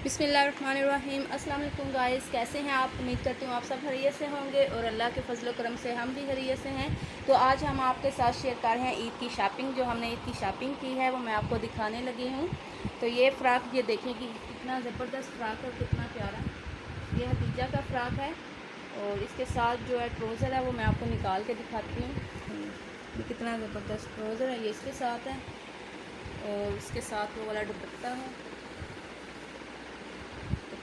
बिस्मिल्लाहिर्रहमानिर्रहीम। अस्सलाम वालेकुम गाइस, कैसे हैं आप? उम्मीद करती हूँ आप सब खैरियत से होंगे और अल्लाह के फजल करम से हम भी खैरियत से हैं। तो आज हम आपके साथ शेयर कर रहे हैं ईद की शॉपिंग। जो हमने ईद की शॉपिंग की है वो मैं आपको दिखाने लगी हूँ। तो ये फ़्राक, ये देखिए कि कितना ज़बरदस्त फ़्राक है, कितना प्यारा। ये हतीजा का फ़्राक है और इसके साथ जो है ट्राउज़र है वो मैं आपको निकाल के दिखाती हूँ। ये कितना ज़बरदस्त ट्राउज़र है, ये इसके साथ है और इसके साथ वो वाला दुपट्टा है।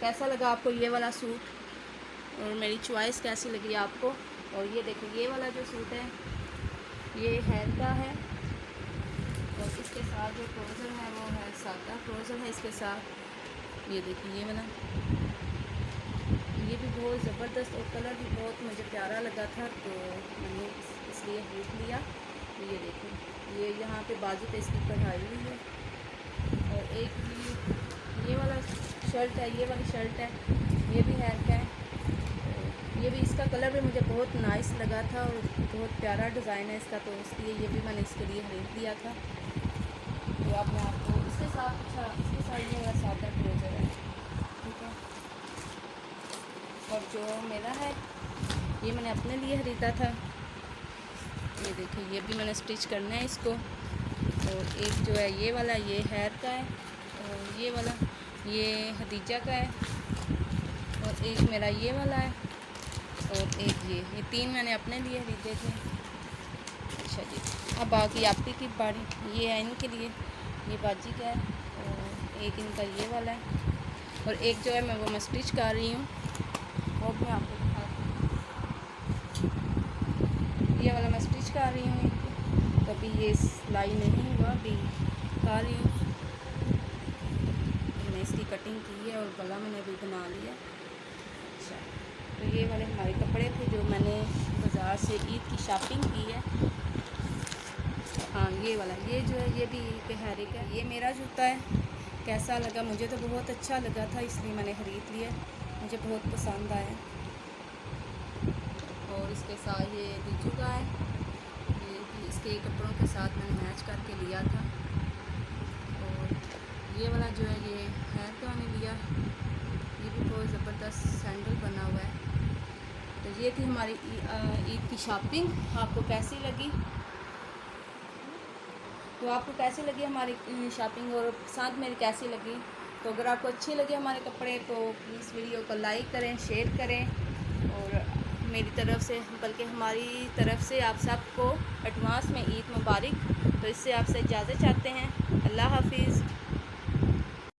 कैसा लगा आपको ये वाला सूट और मेरी चॉइस कैसी लगी आपको? और ये देखिए ये वाला जो सूट है ये हैर का है और इसके साथ जो ट्राउज़र है वो है सादा ट्राउज़र है इसके साथ। ये देखिए ये वाला, ये भी बहुत ज़बरदस्त और कलर भी बहुत मुझे प्यारा लगा था तो मैंने इसलिए खरीद लिया। तो ये देखिए ये यहाँ पे बाजू पे इसकी कढ़ाई हुई है और एक भी ये वाला शर्ट है, ये वाली शर्ट है, ये भी हैर का है। तो ये भी, इसका कलर भी मुझे बहुत नाइस लगा था और बहुत प्यारा डिज़ाइन है इसका, तो इसलिए ये भी मैंने इसके लिए खरीद लिया था। तो अब मैं आपको इसके साथ, अच्छा इसके साथ ये वाला सादा ट्राउज़र है, ठीक है। और जो मेरा है ये मैंने अपने लिए खरीदा था। ये देखिए ये भी मैंने स्टिच करना है इसको। और एक जो है ये वाला, ये हैर का है और ये वाला ये हदीजा का है और एक मेरा ये वाला है और एक ये तीन मैंने अपने लिए खरीदे थे। अच्छा जी, अब बाकी आपकी की बारी। ये है इनके लिए, ये बाजी का है और एक इनका ये वाला है और एक जो है मैं स्टिच कर रही हूँ वो मैं आपको दिखाती हूँ। ये वाला मैं स्टिच कर रही हूँ, तो अभी ये सिलाई नहीं हुआ, अभी कर रही हूँ। इसकी कटिंग की है और गला मैंने अभी बना लिया। अच्छा, तो ये वाले हमारे कपड़े थे जो मैंने बाज़ार से ईद की शॉपिंग की है। हाँ ये वाला, ये जो है ये भी हैरी का, ये मेरा जूता है। कैसा लगा? मुझे तो बहुत अच्छा लगा था इसलिए मैंने ख़रीद लिया, मुझे बहुत पसंद आया। और इसके साथ ये दीजू का है, ये भी इसके कपड़ों के साथ मैंने मैच करके लिया था। और ये वाला जो है ये हैर का मैंने लिया, ये भी बहुत ज़बरदस्त सैंडल बना हुआ है। तो ये थी हमारी ईद की शॉपिंग। आपको कैसी लगी? तो आपको कैसी लगी हमारी शॉपिंग और पसंद मेरी कैसी लगी? तो अगर आपको अच्छे लगे हमारे कपड़े तो प्लीज़ वीडियो को लाइक करें, शेयर करें और मेरी तरफ़ से, बल्कि हमारी तरफ़ से आप सबको एडवांस में ईद मुबारक। तो इससे आपसे इजाज़त चाहते हैं। अल्लाह हाफिज़।